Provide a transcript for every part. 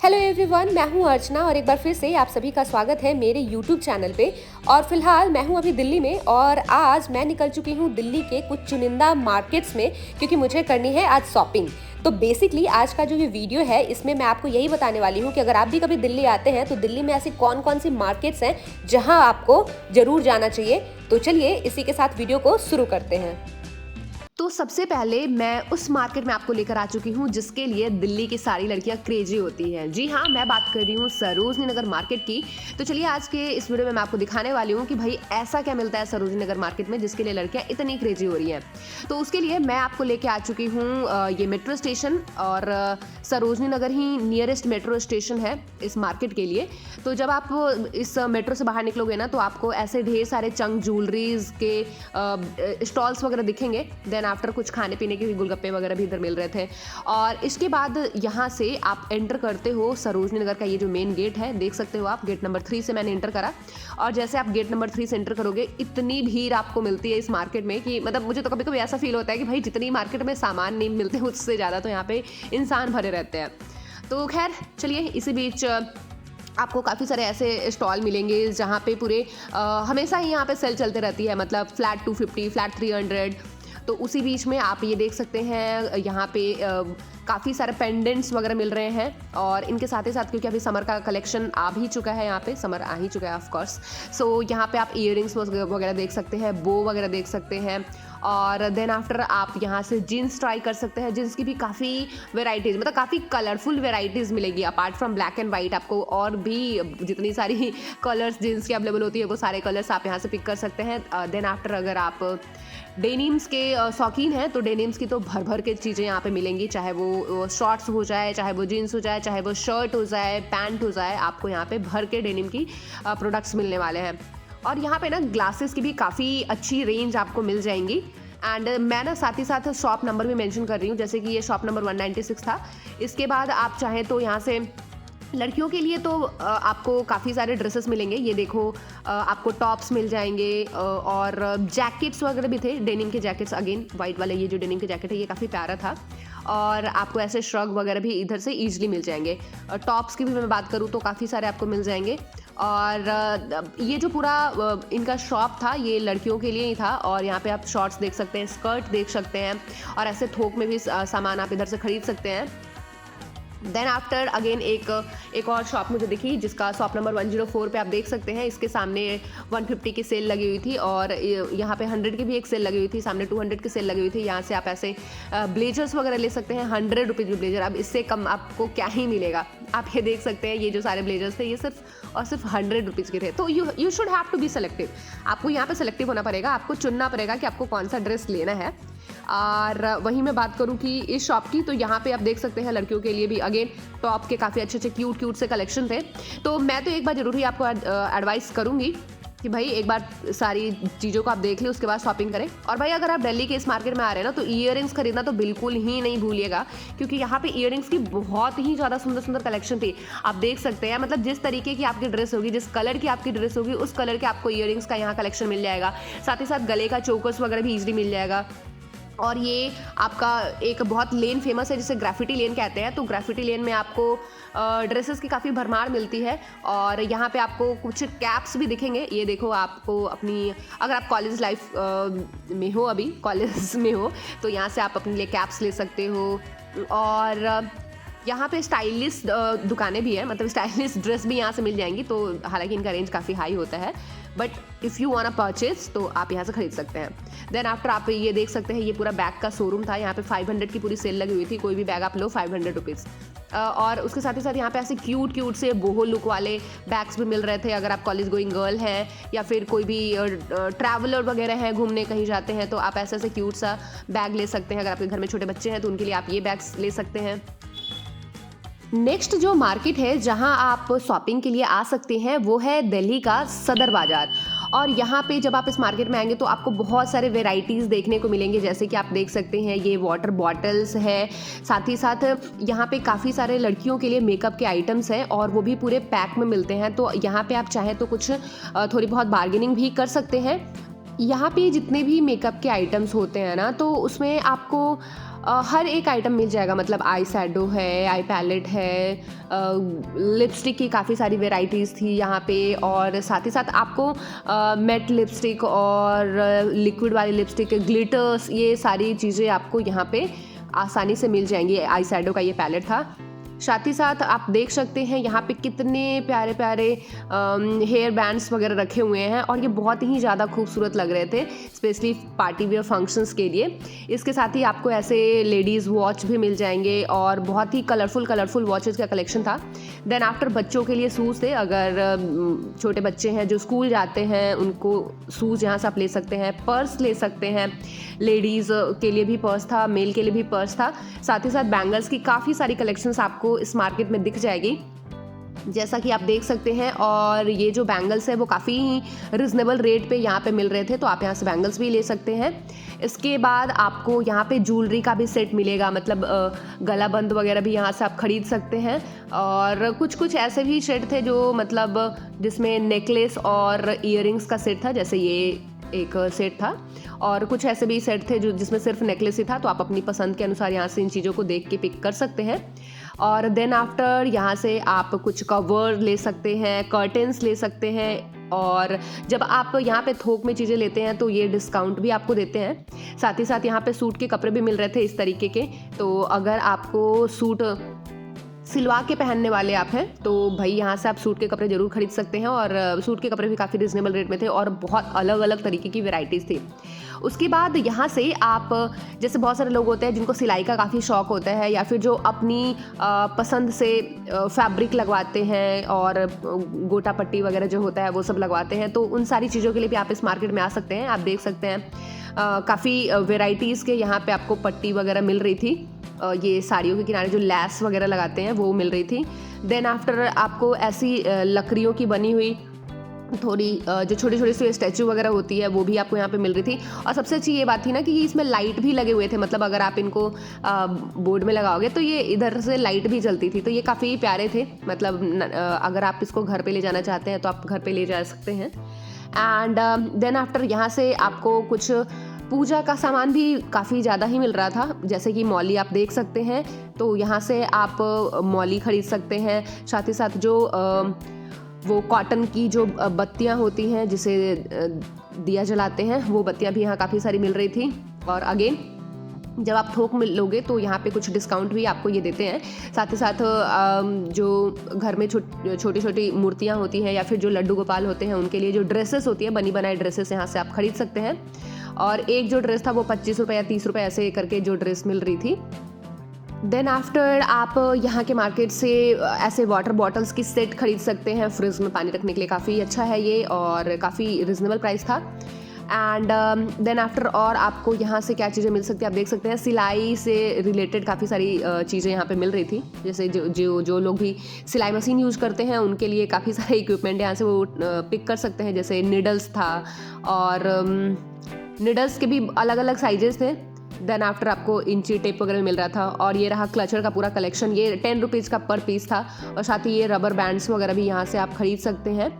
Hello everyone, मैं हूं अर्चना और एक बार फिर से आप सभी का स्वागत है मेरे यूट्यूब चैनल पे। और फिलहाल मैं हूं अभी दिल्ली में और आज मैं निकल चुकी हूं दिल्ली के कुछ चुनिंदा मार्केट्स में क्योंकि मुझे करनी है आज शॉपिंग। तो बेसिकली आज का जो ये वीडियो है इसमें मैं आपको यही बताने वाली हूँ कि अगर आप भी कभी दिल्ली आते हैं तो दिल्ली में ऐसी कौन कौन सी मार्केट्स हैं जहाँ आपको ज़रूर जाना चाहिए। तो चलिए इसी के साथ वीडियो को शुरू करते हैं। तो सबसे पहले मैं उस मार्केट में आपको लेकर आ चुकी हूँ जिसके लिए दिल्ली की सारी लड़कियाँ क्रेजी होती हैं। जी हाँ, मैं बात कर रही हूँ सरोजनी नगर मार्केट की। तो चलिए आज के इस वीडियो में मैं आपको दिखाने वाली हूँ कि भाई ऐसा क्या मिलता है सरोजनी नगर मार्केट में जिसके लिए लड़कियाँ इतनी क्रेजी हो रही हैं। तो उसके लिए मैं आपको लेके आ चुकी हूँ ये मेट्रो स्टेशन और सरोजनी नगर ही नियरेस्ट मेट्रो स्टेशन है इस मार्केट के लिए। तो जब आप इस मेट्रो से बाहर निकलोगे ना तो आपको ऐसे ढेर सारे चंक ज्वेलरीज के स्टॉल्स वगैरह दिखेंगे। देन आफ्टर कुछ खाने पीने के भी गोलगप्पे वगैरह भी इधर मिल रहे थे। और इसके बाद यहाँ से आप एंटर करते हो सरोजनी नगर का ये जो मेन गेट है, देख सकते हो आप, गेट नंबर 3 से मैंने एंटर करा। और जैसे आप गेट नंबर 3 से एंटर करोगे इतनी भीड़ आपको मिलती है इस मार्केट में कि मतलब मुझे तो कभी कभी ऐसा फील होता है कि भाई जितनी मार्केट में सामान नहीं मिलते उससे ज़्यादा तो यहाँ पे इंसान भरे रहते हैं। तो खैर चलिए, इसी बीच आपको काफ़ी सारे ऐसे स्टॉल मिलेंगे जहाँ पे पूरे हमेशा ही यहाँ पे सेल चलते रहती है, मतलब फ्लैट 250, फ्लैट 300। तो उसी बीच में आप ये देख सकते हैं यहाँ पे काफ़ी सारे पेंडेंट्स वगैरह मिल रहे हैं। और इनके साथ ही साथ क्योंकि अभी समर का कलेक्शन आ भी चुका है, यहाँ पे समर आ ही चुका है ऑफ कोर्स। सो यहाँ पे आप इयररिंग्स वगैरह देख सकते हैं, बो वगैरह देख सकते हैं। और देन आफ्टर आप यहाँ से जीन्स ट्राई कर सकते हैं। जीन्स की भी काफ़ी वेराइटीज़, मतलब काफ़ी कलरफुल वेराइटीज़ मिलेगी। Apart from black and white आपको और भी जितनी सारी कलर्स जीन्स की अवेलेबल होती है वो सारे कलर्स आप यहाँ से पिक कर सकते हैं। देन आफ्टर अगर आप डेनिम्स के शौकीन हैं तो डेनिम्स की तो भर भर के चीज़ें यहाँ पे मिलेंगी, चाहे वो शॉर्ट्स हो जाए, चाहे वो जीन्स हो जाए, चाहे वो शर्ट हो जाए, पैंट हो जाए, आपको यहाँ पे भर के डेनिम की प्रोडक्ट्स मिलने वाले हैं। और यहाँ पे ना ग्लासेस की भी काफ़ी अच्छी रेंज आपको मिल जाएंगी। एंड मैं ना साथ ही साथ शॉप नंबर भी मेंशन कर रही हूँ, जैसे कि ये शॉप नंबर 196 था। इसके बाद आप चाहें तो यहाँ से लड़कियों के लिए तो आपको काफ़ी सारे ड्रेसेस मिलेंगे। ये देखो, आपको टॉप्स मिल जाएंगे और जैकेट्स वगैरह भी थे, डेनिम के जैकेट्स। अगेन वाइट वाला ये जो डेनिम के जैकेट है ये काफ़ी प्यारा था। और आपको ऐसे श्रग वगैरह भी इधर से ईजिली मिल जाएंगे। टॉप्स की भी मैं बात करूँ तो काफ़ी सारे आपको मिल जाएंगे। और ये जो पूरा इनका शॉप था ये लड़कियों के लिए ही था। और यहाँ पे आप शॉर्ट्स देख सकते हैं, स्कर्ट देख सकते हैं और ऐसे थोक में भी सामान आप इधर से खरीद सकते हैं। देन आफ्टर अगेन एक और शॉप मुझे दिखी जिसका शॉप नंबर 104 पे आप देख सकते हैं। इसके सामने 150 की सेल लगी हुई थी और यहाँ पे 100 की भी एक सेल लगी हुई थी, सामने 200 की सेल लगी हुई थी। यहाँ से आप ऐसे ब्लेजर्स वगैरह ले सकते हैं, 100 रुपीज़ में ब्लेजर। अब इससे कम आपको क्या ही मिलेगा। आप ये देख सकते हैं, ये जो सारे ब्लेजर्स थे ये सिर्फ और सिर्फ 100 रुपीज़ के थे। तो you should have to be selective. आपको यहाँ पे सेलेक्टिव होना पड़ेगा, आपको चुनना पड़ेगा कि आपको कौन सा ड्रेस लेना है। और वहीं मैं बात करूं कि इस शॉप की, तो यहाँ पे आप देख सकते हैं लड़कियों के लिए भी अगेन टॉप के काफ़ी अच्छे अच्छे क्यूट से कलेक्शन थे। तो मैं तो एक बार ज़रूर ही आपको एडवाइस करूँगी कि भाई एक बार सारी चीज़ों को आप देख लें, उसके बाद शॉपिंग करें। और भाई अगर आप दिल्ली के इस मार्केट में आ रहे हैं ना तो ईयररिंग्स खरीदना तो बिल्कुल ही नहीं भूलिएगा, क्योंकि यहाँ पे ईयररिंग्स की बहुत ही ज़्यादा सुंदर सुंदर कलेक्शन थी। आप देख सकते हैं, मतलब जिस तरीके की आपकी ड्रेस होगी, जिस कलर की आपकी ड्रेस होगी, उस कलर के आपको ईयररिंग्स का यहाँ कलेक्शन मिल जाएगा। साथ ही साथ गले का चोकर्स वगैरह भी ईजिली मिल जाएगा। और ये आपका एक बहुत लेन फेमस है जिसे ग्राफिटी लेन कहते हैं। तो ग्राफिटी लेन में आपको ड्रेसेस की काफ़ी भरमार मिलती है। और यहाँ पे आपको कुछ कैप्स भी दिखेंगे। ये देखो, आपको अपनी अगर आप कॉलेज लाइफ में हो, अभी कॉलेज में हो, तो यहाँ से आप अपने लिए कैप्स ले सकते हो। और यहाँ पे स्टाइलिश दुकानें भी हैं, मतलब स्टाइलिश ड्रेस भी यहाँ से मिल जाएंगी। तो हालांकि इनका रेंज काफ़ी हाई होता है, but if you want purchase तो आप यहाँ से खरीद सकते हैं। देन आफ्टर आप ये देख सकते हैं, ये पूरा बैग का शोरूम था। यहाँ पे 500 की पूरी सेल लगी हुई थी, कोई भी बैग आप लो 500 रुपीज़। और उसके साथ ही साथ यहाँ पे ऐसे क्यूट से बोहो लुक वाले बैग्स भी मिल रहे थे। अगर आप कॉलेज गोइंग गर्ल हैं या फिर कोई भी ट्रैवलर वगैरह हैं, घूमने कहीं जाते हैं, तो आप ऐसे क्यूट सा बैग ले सकते हैं। अगर आपके घर में छोटे बच्चे हैं तो उनके लिए आप ये बैग्स ले सकते हैं। नेक्स्ट जो मार्केट है जहां आप शॉपिंग के लिए आ सकते हैं वो है दिल्ली का सदर बाज़ार। और यहाँ पे जब आप इस मार्केट में आएंगे तो आपको बहुत सारे वेराइटीज़ देखने को मिलेंगे, जैसे कि आप देख सकते हैं ये वाटर बॉटल्स है। साथ ही साथ यहाँ पे काफ़ी सारे लड़कियों के लिए मेकअप के आइटम्स हैं और वो भी पूरे पैक में मिलते हैं। तो यहाँ पे आप चाहें तो कुछ थोड़ी बहुत बार्गेनिंग भी कर सकते हैं। यहाँ पे जितने भी मेकअप के आइटम्स होते हैं ना, तो उसमें आपको हर एक आइटम मिल जाएगा, मतलब आई शैडो है, आई पैलेट है, लिपस्टिक की काफ़ी सारी वेराइटीज़ थी यहाँ पे, और साथ ही साथ आपको मैट लिपस्टिक और लिक्विड वाली लिपस्टिक, ग्लिटर्स, ये सारी चीज़ें आपको यहाँ पे आसानी से मिल जाएंगी। आई शैडो का ये पैलेट था। साथ ही साथ आप देख सकते हैं यहाँ पे कितने प्यारे प्यारे हेयर बैंड्स वगैरह रखे हुए हैं, और ये बहुत ही ज़्यादा खूबसूरत लग रहे थे, स्पेशली पार्टी वेयर फंक्शंस के लिए। इसके साथ ही आपको ऐसे लेडीज़ वॉच भी मिल जाएंगे, और बहुत ही कलरफुल वॉचेस का कलेक्शन था। देन आफ्टर बच्चों के लिए शूज़ थे। अगर छोटे बच्चे हैं जो स्कूल जाते हैं, उनको शूज़ यहाँ से आप ले सकते हैं। पर्स ले सकते हैं, लेडीज़ के लिए भी पर्स था, मेल के लिए भी पर्स था। साथ ही साथ बैंगल्स की काफ़ी सारी कलेक्शंस आपको इस मार्केट में दिख जाएगी, जैसा कि आप देख सकते हैं। और ये जो बैंगल्स है वो काफ़ी रिजनेबल रेट पे यहाँ पे मिल रहे थे, तो आप यहाँ से बैंगल्स भी ले सकते हैं। इसके बाद आपको यहाँ पे ज्वेलरी का भी सेट मिलेगा, मतलब गला बंद वगैरह भी यहाँ से आप खरीद सकते हैं। और कुछ ऐसे भी सेट थे जो मतलब जिसमें नेकलेस और ईयरिंग्स का सेट था, जैसे ये एक सेट था। और कुछ ऐसे भी सेट थे जो जिसमें सिर्फ नेकलेस ही था, तो आप अपनी पसंद के अनुसार यहाँ से इन चीज़ों को देख के पिक कर सकते हैं। और देन आफ्टर यहाँ से आप कुछ कवर ले सकते हैं, कर्टेंस ले सकते हैं। और जब आप यहाँ पे थोक में चीज़ें लेते हैं तो ये डिस्काउंट भी आपको देते हैं। साथ ही साथ यहाँ पे सूट के कपड़े भी मिल रहे थे इस तरीके के, तो अगर आपको सूट सिलवा के पहनने वाले आप हैं तो भाई यहाँ से आप सूट के कपड़े ज़रूर खरीद सकते हैं। और सूट के कपड़े भी काफ़ी रिजनेबल रेट में थे, और बहुत अलग अलग तरीके की वेराइटीज़ थी। उसके बाद यहाँ से आप, जैसे बहुत सारे लोग होते हैं जिनको सिलाई का काफ़ी शौक़ होता है, या फिर जो अपनी पसंद से फैब्रिक लगवाते हैं और गोटा पट्टी वगैरह जो होता है वो सब लगवाते हैं, तो उन सारी चीज़ों के लिए भी आप इस मार्केट में आ सकते हैं। आप देख सकते हैं काफ़ी वेराइटीज़ के यहाँ पे आपको पट्टी वगैरह मिल रही थी। ये साड़ियों के किनारे जो लैस वगैरह लगाते हैं वो मिल रही थी। देन आफ्टर आपको ऐसी लकड़ियों की बनी हुई थोड़ी जो छोटी छोटी सी स्टैचू वगैरह होती है वो भी आपको यहाँ पे मिल रही थी। और सबसे अच्छी ये बात थी ना कि इसमें लाइट भी लगे हुए थे, मतलब अगर आप इनको बोर्ड में लगाओगे तो ये इधर से लाइट भी जलती थी, तो ये काफ़ी प्यारे थे। मतलब अगर आप इसको घर पे ले जाना चाहते हैं तो आप घर पे ले जा सकते हैं। एंड देन आफ्टर यहाँ से आपको कुछ पूजा का सामान भी काफ़ी ज़्यादा ही मिल रहा था, जैसे कि मौली आप देख सकते हैं, तो यहाँ से आप मौली खरीद सकते हैं। साथ ही साथ जो वो कॉटन की जो बत्तियाँ होती हैं जिसे दिया जलाते हैं, वो बत्तियाँ भी यहाँ काफ़ी सारी मिल रही थी। और अगेन जब आप थोक में लोगे तो यहाँ पे कुछ डिस्काउंट भी आपको ये देते हैं। साथ ही साथ जो घर में छोटी छोटी मूर्तियाँ होती हैं या फिर जो लड्डू गोपाल होते हैं उनके लिए जो ड्रेसेस होती है, बनी बनाई ड्रेसेस यहाँ से आप खरीद सकते हैं। और एक जो ड्रेस था वो 25 रुपये या 30 रुपये ऐसे करके जो ड्रेस मिल रही थी। देन आफ्टर आप यहाँ के मार्केट से ऐसे वाटर बॉटल्स की सेट खरीद सकते हैं, फ्रिज में पानी रखने के लिए काफ़ी अच्छा है ये, और काफ़ी रिजनेबल प्राइस था। एंड देन आफ्टर और आपको यहाँ से क्या चीज़ें मिल सकती है आप देख सकते हैं। सिलाई से रिलेटेड काफ़ी सारी चीज़ें यहाँ पे मिल रही थी, जैसे जो लोग भी सिलाई मशीन यूज़ करते हैं उनके लिए काफ़ी सारे इक्विपमेंट यहाँ से वो पिक कर सकते हैं, जैसे निडल्स था, और निडल्स के भी अलग अलग साइजेस थे। देन आफ्टर आपको इंची टेप वगैरह मिल रहा था। और ये रहा क्लचर का पूरा कलेक्शन, ये 10 रुपीज़ का पर पीस था। और साथ ही ये रबर बैंड्स वगैरह भी यहाँ से आप खरीद सकते हैं,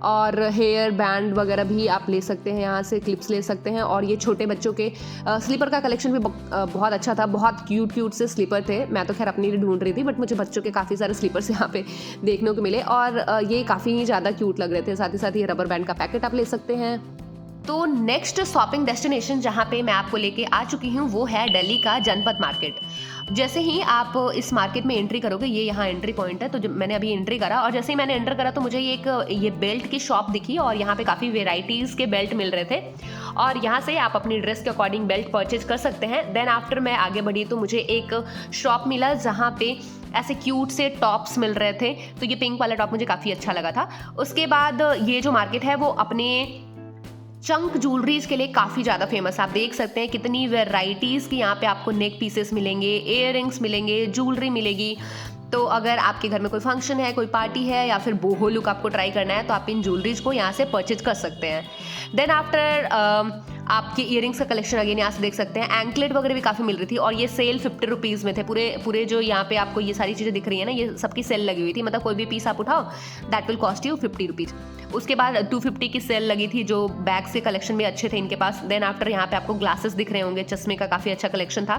और हेयर बैंड वगैरह भी आप ले सकते हैं, यहाँ से क्लिप्स ले सकते हैं। और ये छोटे बच्चों के स्लीपर का कलेक्शन भी बहुत अच्छा था, बहुत क्यूट से स्लीपर थे। मैं तो खैर अपनी लिए ढूंढ रही थी, बट मुझे बच्चों के काफ़ी सारे स्लीपर्स यहाँ पे देखने को मिले, और ये काफ़ी ज़्यादा क्यूट लग रहे थे। साथ ही साथ ये रबर बैंड का पैकेट आप ले सकते हैं। तो नेक्स्ट शॉपिंग डेस्टिनेशन जहाँ पे मैं आपको लेके आ चुकी हूँ वो है दिल्ली का जनपद मार्केट। जैसे ही आप इस मार्केट में एंट्री करोगे, ये यहाँ एंट्री पॉइंट है, तो जब मैंने अभी एंट्री करा और जैसे ही मैंने एंटर करा तो मुझे ये बेल्ट की शॉप दिखी, और यहाँ पे काफ़ी वेराइटीज़ के बेल्ट मिल रहे थे, और यहाँ से आप अपनी ड्रेस के अकॉर्डिंग बेल्ट परचेज कर सकते हैं। देन आफ्टर मैं आगे बढ़ी तो मुझे एक शॉप मिला जहाँ पे ऐसे क्यूट से टॉप्स मिल रहे थे, तो ये पिंक वाला टॉप मुझे काफ़ी अच्छा लगा था। उसके बाद ये जो मार्केट है वो अपने चंक ज्वेलरीज के लिए काफ़ी ज़्यादा फेमस। आप देख सकते हैं कितनी वेराइटीज़ की यहाँ पे आपको नेक पीसेस मिलेंगे, इयर रिंग्स मिलेंगे, ज्वेलरी मिलेगी। तो अगर आपके घर में कोई फंक्शन है, कोई पार्टी है, या फिर बोहो लुक आपको ट्राई करना है तो आप इन ज्वेलरीज को यहाँ से परचेज कर सकते हैं। देन आफ्टर आपके ईयरिंग्स का कलेक्शन अगेन यहाँ से देख सकते हैं। एंकलेट वगैरह भी काफ़ी मिल रही थी और ये सेल 50 रुपीज़ में थे। पूरे जो यहाँ पे आपको ये सारी चीज़ें दिख रही है ना, ये सबकी सेल लगी हुई थी। मतलब कोई भी पीस आप उठाओ that will cost you 50 rupees. उसके बाद 250 की सेल लगी थी, जो बैग्स के कलेक्शन भी अच्छे थे इनके पास। देन आफ्टर यहाँ पे आपको ग्लासेस दिख रहे होंगे, चश्मे का काफ़ी अच्छा कलेक्शन था।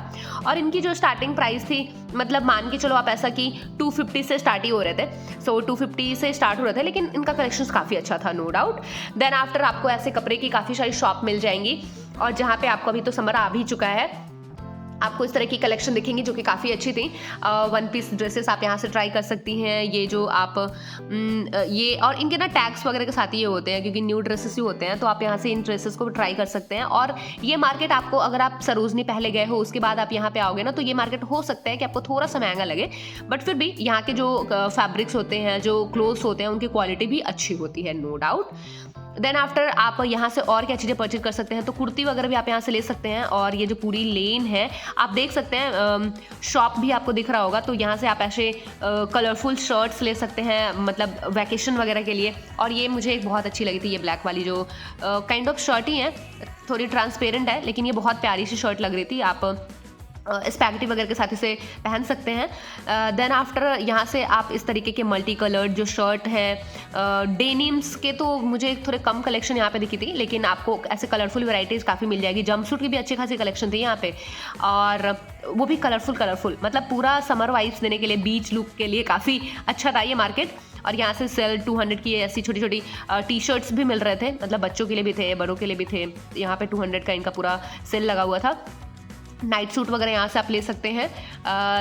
और इनकी जो स्टार्टिंग प्राइस थी, मतलब मान के चलो आप ऐसा कि 250 से स्टार्ट ही हो रहे थे। सो 250 से स्टार्ट हो रहे थे, लेकिन इनका कलेक्शन काफ़ी अच्छा था, नो डाउट। देन आफ्टर आपको ऐसे कपड़े की काफ़ी सारी शॉप मिल जाएंगी, और जहाँ पे आपको अभी तो समर आ भी चुका है, आपको इस तरह की कलेक्शन दिखेंगी जो कि काफ़ी अच्छी थी। वन पीस ड्रेसेस आप यहाँ से ट्राई कर सकती हैं। ये जो आप ये और इनके ना टैग्स वगैरह के साथ ही ये होते हैं, क्योंकि न्यू ड्रेसेस ही होते हैं, तो आप यहाँ से इन ड्रेसेस को ट्राई कर सकते हैं। और ये मार्केट आपको, अगर आप सरोजनी पहले गए हो उसके बाद आप यहाँ पे आओगे ना, तो ये मार्केट हो सकता है कि आपको थोड़ा सा महंगा लगे, बट फिर भी यहाँ के जो फैब्रिक्स होते हैं, जो क्लोथ्स होते हैं, उनकी क्वालिटी भी अच्छी होती है, नो डाउट। देन आफ्टर आप यहाँ से और क्या चीज़ें परचेज कर सकते हैं, तो कुर्ती वगैरह भी आप यहाँ से ले सकते हैं। और ये जो पूरी लेन है आप देख सकते हैं, शॉप भी आपको दिख रहा होगा, तो यहाँ से आप ऐसे कलरफुल शर्ट्स ले सकते हैं, मतलब वैकेशन वगैरह के लिए। और ये मुझे एक बहुत अच्छी लगी थी, ये ब्लैक वाली जो काइंड ऑफ शर्ट ही है, थोड़ी ट्रांसपेरेंट है, लेकिन ये बहुत प्यारी सी शर्ट लग रही थी। आप स्पैगेटी वगैरह के साथ इसे पहन सकते हैं। देन आफ्टर यहाँ से आप इस तरीके के मल्टी कलर्ड जो शर्ट है, डेनिम्स के तो मुझे थोड़े कम कलेक्शन यहाँ पे दिखी थी, लेकिन आपको ऐसे कलरफुल वैराइटीज़ काफ़ी मिल जाएगी। जंपसूट की भी अच्छी खासी कलेक्शन थी यहाँ पे, और वो भी कलरफुल, मतलब पूरा समर वाइब्स देने के लिए, बीच लुक के लिए काफ़ी अच्छा था ये मार्केट। और यहाँ से सेल 200 की ऐसी छोटी छोटी टी शर्ट्स भी मिल रहे थे, मतलब बच्चों के लिए भी थे, बड़ों के लिए भी थे। यहाँ पे 200 का इनका पूरा सेल लगा हुआ था। नाइट सूट वगैरह यहाँ से आप ले सकते हैं।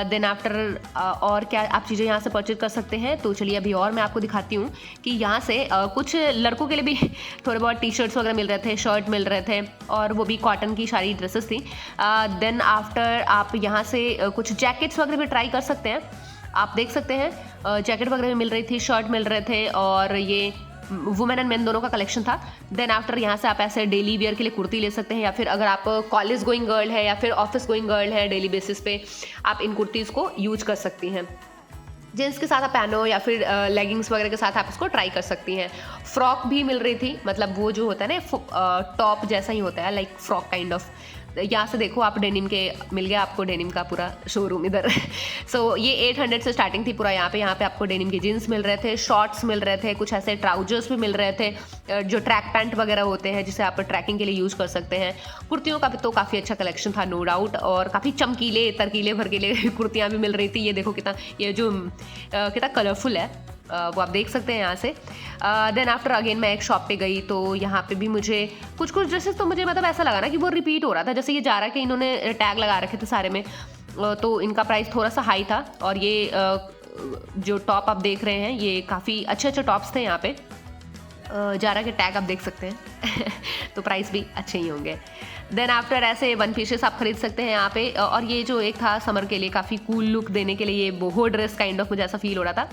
देन आफ्टर और क्या आप चीज़ें यहाँ से परचेज कर सकते हैं, तो चलिए अभी और मैं आपको दिखाती हूँ कि यहाँ से कुछ लड़कों के लिए भी थोड़े बहुत टी शर्ट्स वगैरह मिल रहे थे, शर्ट मिल रहे थे, और वो भी कॉटन की सारी ड्रेसेस थी। देन आफ्टर आप यहाँ से कुछ जैकेट्स वगैरह भी ट्राई कर सकते हैं। आप देख सकते हैं जैकेट वगैरह भी मिल रही थी, शर्ट मिल रहे थे, और ये वुमेन एंड मेन दोनों का कलेक्शन था। देन आफ्टर यहाँ से आप ऐसे डेली वेयर के लिए कुर्ती ले सकते हैं, या फिर अगर आप कॉलेज गोइंग गर्ल है या फिर ऑफिस गोइंग गर्ल है, डेली बेसिस पे आप इन कुर्तीज़ को यूज कर सकती हैं। जींस के साथ आप पहनो या फिर लेगिंग्स वगैरह के साथ आप इसको ट्राई कर सकती हैं। फ्रॉक भी मिल रही थी, मतलब वो जो होता है ना टॉप जैसा ही होता है, लाइक फ्रॉक काइंड ऑफ। यहाँ से देखो आप डेनिम के मिल गया आपको, डेनिम का पूरा शोरूम इधर। सो ये 800 से स्टार्टिंग थी पूरा। यहाँ पे आपको डेनिम के जीन्स मिल रहे थे, शॉर्ट्स मिल रहे थे, कुछ ऐसे ट्राउजर्स भी मिल रहे थे जो ट्रैक पैंट वगैरह होते हैं, जिसे आप ट्रैकिंग के लिए यूज़ कर सकते हैं। कुर्तियों का भी तो काफ़ी अच्छा कलेक्शन था, नो डाउट, और काफ़ी चमकीले तरकीले भड़कीले कुर्तियाँ भी मिल रही थी। ये देखो कितना, ये जो कितना कलरफुल है, वो आप देख सकते हैं यहाँ से। देन आफ्टर अगेन मैं एक शॉप पे गई, तो यहाँ पे भी मुझे कुछ ड्रेसेस तो मुझे मतलब ऐसा लगा ना कि वो रिपीट हो रहा था। जैसे ये जा रहा है कि इन्होंने टैग लगा रखे थे सारे में, तो इनका प्राइस थोड़ा सा हाई था। और ये जो टॉप आप देख रहे हैं, ये काफ़ी अच्छे टॉप्स थे यहाँ पे। जारा के टैग आप देख सकते हैं तो प्राइस भी अच्छे ही होंगे। देन आफ्टर ऐसे वन पीसेस आप खरीद सकते हैं यहाँ पे। और ये जो एक था समर के लिए काफ़ी कूल लुक देने के लिए, ये बोहो ड्रेस काइंड ऑफ मुझे ऐसा फील हो रहा था,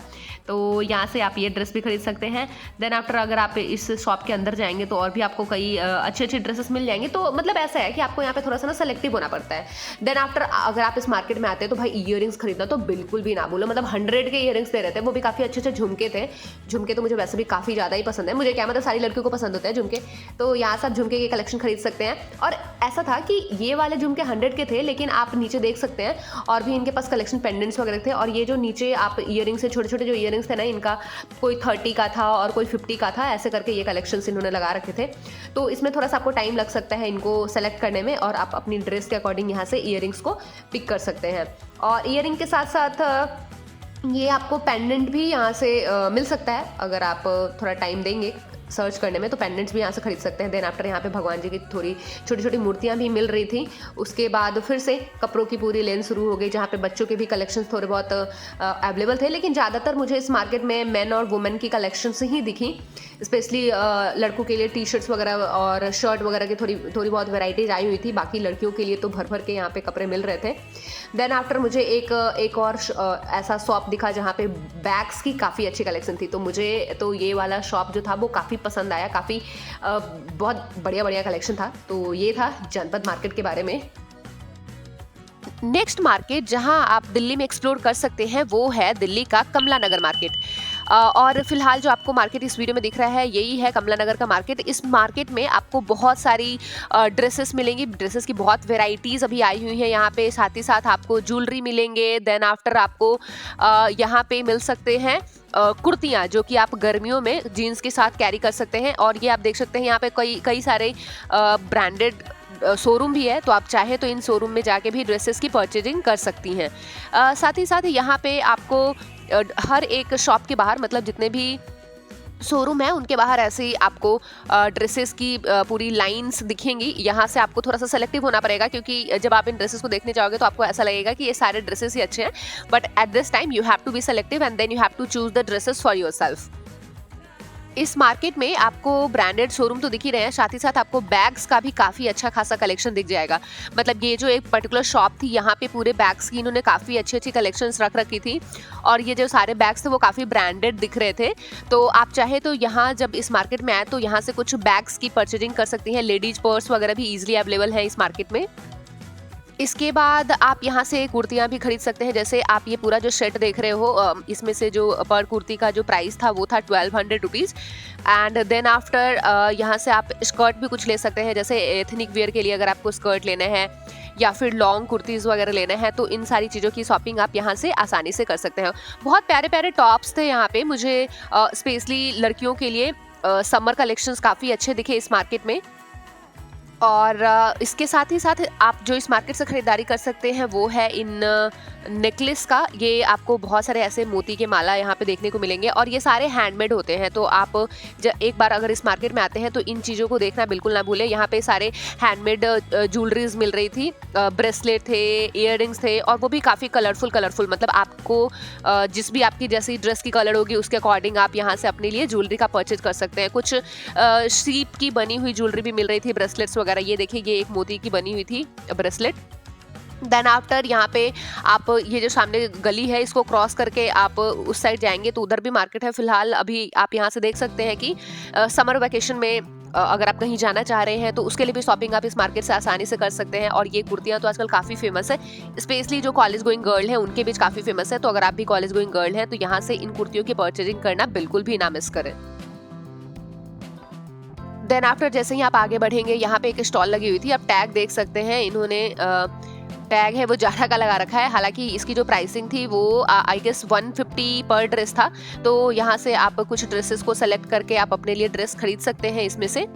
तो यहाँ से आप ये ड्रेस भी खरीद सकते हैं। देन आफ्टर अगर आप इस शॉप के अंदर जाएंगे तो और भी आपको कई अच्छे ड्रेसेस मिल जाएंगे। तो मतलब ऐसा है कि आपको यहाँ पे थोड़ा सा ना सेलेक्टिव होना पड़ता है। देन आफ्टर अगर आप इस मार्केट में आते हैं तो भाई ईयरिंग्स खरीदना तो बिल्कुल भी ना बोलो, मतलब 100 के ईयरिंग्स दे रहे थे, वो भी काफ़ी अच्छे झुमके थे। झुमके तो मुझे वैसे भी काफ़ी ज़्यादा ही पसंद है, मुझे क्या मतलब सारी लड़कियों को पसंद होते हैं झुमके, तो यहाँ से आप झुमके की कलेक्शन खरीद सकते हैं। और ऐसा था कि ये वाले झुमके 100 के थे, लेकिन आप नीचे देख सकते हैं और भी इनके पास कलेक्शन पेंडेंट्स वगैरह थे। और ये जो नीचे आप ईयरिंग्स से छोटे छोटे जो ईयरिंग्स थे ना, इनका कोई 30 का था और कोई 50 का था, ऐसे करके ये कलेक्शंस इन्होंने लगा रखे थे। तो इसमें थोड़ा सा आपको टाइम लग सकता है इनको सेलेक्ट करने में, और आप अपनी ड्रेस के अकॉर्डिंग यहाँ से ईयरिंग्स को पिक कर सकते हैं। और ईयरिंग के साथ साथ ये आपको पेंडेंट भी यहाँ से मिल सकता है, अगर आप थोड़ा टाइम देंगे सर्च करने में तो पेंडेंट्स भी यहाँ से खरीद सकते हैं। देन आफ्टर यहाँ पे भगवान जी की थोड़ी छोटी छोटी मूर्तियाँ भी मिल रही थी। उसके बाद फिर से कपड़ों की पूरी लेन शुरू हो गई, जहाँ पे बच्चों के भी कलेक्शंस थोड़े बहुत अवेलेबल थे, लेकिन ज़्यादातर मुझे इस मार्केट में मेन और वुमेन की कलेक्शंस ही दिखी। स्पेशली लड़कों के लिए टी शर्ट्स वगैरह और शर्ट वगैरह की थोड़ी बहुत वैराइटीज आई हुई थी। बाकी लड़कियों के लिए तो भर के यहाँ पे कपड़े मिल रहे थे। देन आफ्टर मुझे एक और ऐसा शॉप दिखा जहाँ पे बैग्स की काफ़ी अच्छी कलेक्शन थी, तो मुझे तो ये वाला शॉप जो था वो काफ़ी पसंद आया, काफ़ी बहुत बढ़िया कलेक्शन था। तो ये था जनपद मार्केट के बारे में। नेक्स्ट मार्केट जहां आप दिल्ली में एक्सप्लोर कर सकते हैं वो है दिल्ली का कमला नगर मार्केट। और फिलहाल जो आपको मार्केट इस वीडियो में दिख रहा है यही है कमला नगर का मार्केट। इस मार्केट में आपको बहुत सारी ड्रेसेस मिलेंगी, ड्रेसेस की बहुत वेराइटीज़ अभी आई हुई है यहाँ पे। साथ ही साथ आपको ज्वेलरी मिलेंगे। देन आफ्टर आपको यहाँ पे मिल सकते हैं कुर्तियाँ, जो कि आप गर्मियों में जीन्स के साथ कैरी कर सकते हैं। और ये आप देख सकते हैं यहाँ पे कई सारे ब्रांडेड शोरूम भी है, तो आप चाहें तो इन शोरूम में जाके भी ड्रेसेस की परचेजिंग कर सकती हैं। साथ ही साथ यहाँ पे आपको हर एक शॉप के बाहर, मतलब जितने भी शोरूम है उनके बाहर ऐसे ही आपको ड्रेसेस की पूरी लाइंस दिखेंगी। यहाँ से आपको थोड़ा सा सेलेक्टिव होना पड़ेगा, क्योंकि जब आप इन ड्रेसेस को देखने जाओगे तो आपको ऐसा लगेगा कि ये सारे ड्रेसेस ही अच्छे हैं, but at this time you have to be selective and then you have to choose the dresses for yourself. इस मार्केट में आपको ब्रांडेड शोरूम तो दिख ही रहे हैं, साथ ही साथ आपको बैग्स का भी काफ़ी अच्छा खासा कलेक्शन दिख जाएगा। मतलब ये जो एक पर्टिकुलर शॉप थी, यहाँ पे पूरे बैग्स की इन्होंने काफ़ी अच्छी अच्छी कलेक्शंस रख रखी थी, और ये जो सारे बैग्स थे वो काफ़ी ब्रांडेड दिख रहे थे। तो आप चाहे तो यहाँ जब इस मार्केट में आए तो यहाँ से कुछ बैग्स की परचेजिंग कर सकती हैं। लेडीज पर्स वगैरह भी ईजिली अवेलेबल है इस मार्केट में। इसके बाद आप यहाँ से कुर्तियाँ भी खरीद सकते हैं। जैसे आप ये पूरा जो सेट देख रहे हो, इसमें से जो पर कुर्ती का जो प्राइस था वो था 1200 रुपीज़। एंड देन आफ्टर यहाँ से आप स्कर्ट भी कुछ ले सकते हैं, जैसे एथनिक वेयर के लिए अगर आपको स्कर्ट लेना है या फिर लॉन्ग कुर्तीज़ वगैरह लेना है, तो इन सारी चीज़ों की शॉपिंग आप यहाँ से आसानी से कर सकते हैं। बहुत प्यारे प्यारे टॉप्स थे यहाँ पे, मुझे स्पेशली लड़कियों के लिए समर कलेक्शंस काफ़ी अच्छे दिखे इस मार्केट में। और इसके साथ ही साथ आप जो इस मार्केट से ख़रीदारी कर सकते हैं वो है इन नेकलेस का। ये आपको बहुत सारे ऐसे मोती के माला यहाँ पे देखने को मिलेंगे, और ये सारे हैंडमेड होते हैं। तो आप एक बार अगर इस मार्केट में आते हैं तो इन चीज़ों को देखना बिल्कुल ना भूलें। यहाँ पे सारे हैंडमेड ज्वेलरीज मिल रही थी, ब्रेसलेट थे, इयररिंग्स थे, और वो भी काफ़ी कलरफुल। मतलब आपको जिस भी आपकी जैसी ड्रेस की कलर होगी उसके अकॉर्डिंग आप यहाँ से अपने लिए ज्वेलरी का परचेज कर सकते हैं। कुछ शीप की बनी हुई ज्वेलरी भी मिल रही थी, ब्रेसलेट्स वगैरह। ये देखिए, ये एक मोती की बनी हुई थी ब्रेसलेट। देन आफ्टर यहाँ पे आप ये जो सामने गली है इसको क्रॉस करके आप उस साइड जाएंगे तो उधर भी मार्केट है। फिलहाल अभी आप यहाँ से देख सकते हैं कि समर वेकेशन में अगर आप कहीं जाना चाह रहे हैं तो उसके लिए भी शॉपिंग आप इस मार्केट से आसानी से कर सकते हैं। और ये कुर्तियाँ तो आजकल काफ़ी फेमस है, स्पेशली जो कॉलेज गोइंग गर्ल हैं उनके बीच काफ़ी फेमस है। तो अगर आप भी कॉलेज गोइंग गर्ल हैं तो यहाँ से इन कुर्तियों की परचेजिंग करना बिल्कुल भी ना मिस करें। देन आफ्टर जैसे ही आप आगे बढ़ेंगे, यहाँ पे एक स्टॉल लगी हुई थी। आप टैग देख सकते हैं, इन्होंने टैग है वो जारा का लगा रखा है। हालांकि इसकी जो प्राइसिंग थी वो आई गेस 150 पर ड्रेस था। तो यहाँ से आप कुछ ड्रेसेस को सेलेक्ट करके आप अपने लिए ड्रेस खरीद सकते हैं इसमें से।